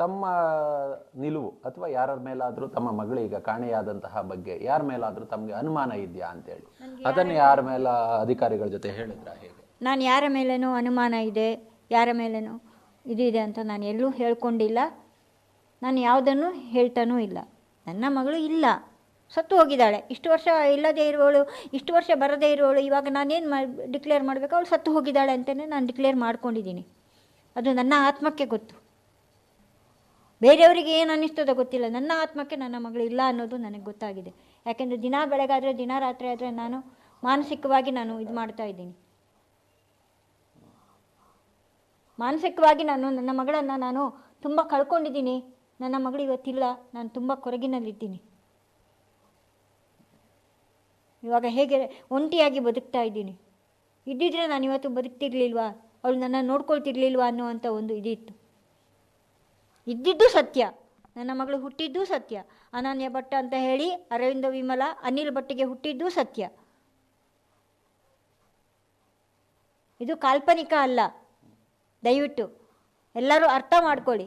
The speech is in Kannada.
ತಮ್ಮ ನಿಲುವು ಅಥವಾ ಯಾರ ಮೇಲಾದರೂ ತಮ್ಮ ಮಗಳೀಗ ಕಾಣೆಯಾದಂತಹ ಬಗ್ಗೆ ಯಾರ ಮೇಲಾದರೂ ತಮಗೆ ಅನುಮಾನ ಇದೆಯಾ ಅಂತೇಳಿ ಅದನ್ನು ಯಾರ ಮೇಲ ಅಧಿಕಾರಿಗಳ ಜೊತೆ ಹೇಳಿದ್ರ ಹೇಗೆ? ನಾನು ಯಾರ ಮೇಲೇನೂ ಅನುಮಾನ ಇದೆ, ಯಾರ ಮೇಲೇನೂ ಇದಿದೆ ಅಂತ ನಾನು ಎಲ್ಲೂ ಹೇಳ್ಕೊಂಡಿಲ್ಲ. ನಾನು ಯಾವುದನ್ನು ಹೇಳ್ತಾನೂ ಇಲ್ಲ. ನನ್ನ ಮಗಳು ಇಲ್ಲ, ಸತ್ತು ಹೋಗಿದ್ದಾಳೆ. ಇಷ್ಟು ವರ್ಷ ಇಲ್ಲದೇ ಇರುವವಳು, ಇಷ್ಟು ವರ್ಷ ಬರದೇ ಇರುವವಳು, ಇವಾಗ ನಾನೇನು ಡಿಕ್ಲೇರ್ ಮಾಡಬೇಕು? ಅವಳು ಸತ್ತು ಹೋಗಿದ್ದಾಳೆ ಅಂತಲೇ ನಾನು ಡಿಕ್ಲೇರ್ ಮಾಡ್ಕೊಂಡಿದ್ದೀನಿ. ಅದು ನನ್ನ ಆತ್ಮಕ್ಕೆ ಗೊತ್ತು. ಬೇರೆಯವರಿಗೆ ಏನು ಅನ್ನಿಸ್ತದೋ ಗೊತ್ತಿಲ್ಲ. ನನ್ನ ಆತ್ಮಕ್ಕೆ ನನ್ನ ಮಗಳು ಇಲ್ಲ ಅನ್ನೋದು ನನಗೆ ಗೊತ್ತಾಗಿದೆ. ಯಾಕೆಂದರೆ ದಿನ ಬೆಳಗಾದರೆ ದಿನ ರಾತ್ರಿ ಆದರೆ ನಾನು ಮಾನಸಿಕವಾಗಿ ನಾನು ಇದು ಮಾಡ್ತಾ ಇದ್ದೀನಿ. ಮಾನಸಿಕವಾಗಿ ನನ್ನ ಮಗಳನ್ನು ನಾನು ತುಂಬ ಕಳ್ಕೊಂಡಿದ್ದೀನಿ. ನನ್ನ ಮಗಳು ಇವತ್ತಿಲ್ಲ. ನಾನು ತುಂಬ ಕೊರಗಿನಲ್ಲಿದ್ದೀನಿ. ಇವಾಗ ಹೇಗೆ ಒಂಟಿಯಾಗಿ ಬದುಕ್ತಾ ಇದ್ದೀನಿ. ಇದ್ದಿದ್ರೆ ನಾನು ಇವತ್ತು ಬದುಕ್ತಿರ್ಲಿಲ್ವಾ, ಅವಳು ನನ್ನ ನೋಡ್ಕೊಳ್ತಿರ್ಲಿಲ್ವಾ ಅನ್ನುವಂಥ ಒಂದು ಇದಿತ್ತು. ಇದ್ದಿದ್ದು ಸತ್ಯ, ನನ್ನ ಮಗಳು ಹುಟ್ಟಿದ್ದೂ ಸತ್ಯ. ಅನನ್ಯ ಭಟ್ ಅಂತ ಹೇಳಿ ಅರವಿಂದ ವಿಮಲ ಅನಿಲ್ ಭಟ್ಟಿಗೆ ಹುಟ್ಟಿದ್ದೂ ಸತ್ಯ. ಇದು ಕಾಲ್ಪನಿಕ ಅಲ್ಲ. ದಯವಿಟ್ಟು ಎಲ್ಲರೂ ಅರ್ಥ ಮಾಡ್ಕೊಳ್ಳಿ.